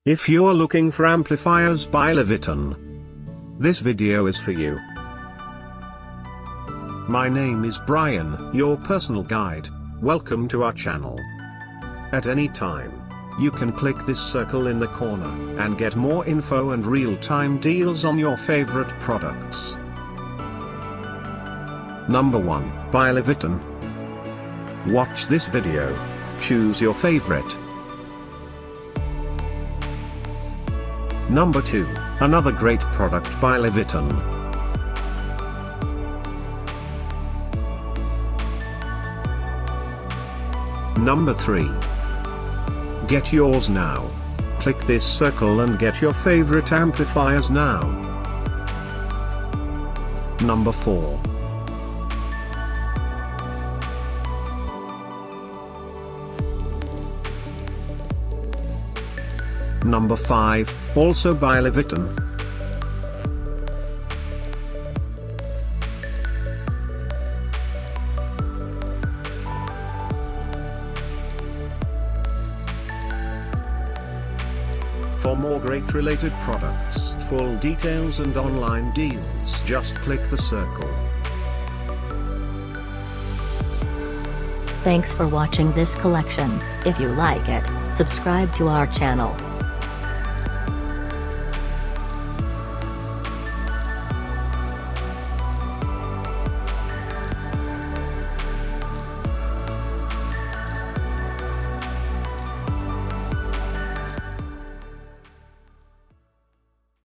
If you're looking for amplifiers by Leviton, this video is for you. My name is Brian, your personal guide. Welcome to our channel. At any time, you can click this circle in the corner and get more info and real-time deals on your favorite products. Number 1, by Leviton. Watch this video. Choose your favorite. Number 2, another great product by Leviton. Number 3. Get yours now. Click this circle and get your favorite amplifiers now. Number 4. Number 5, also by Leviton. For more great related products, full details and online deals, just click the circle. Thanks for watching this collection. If you like it, subscribe to our channel.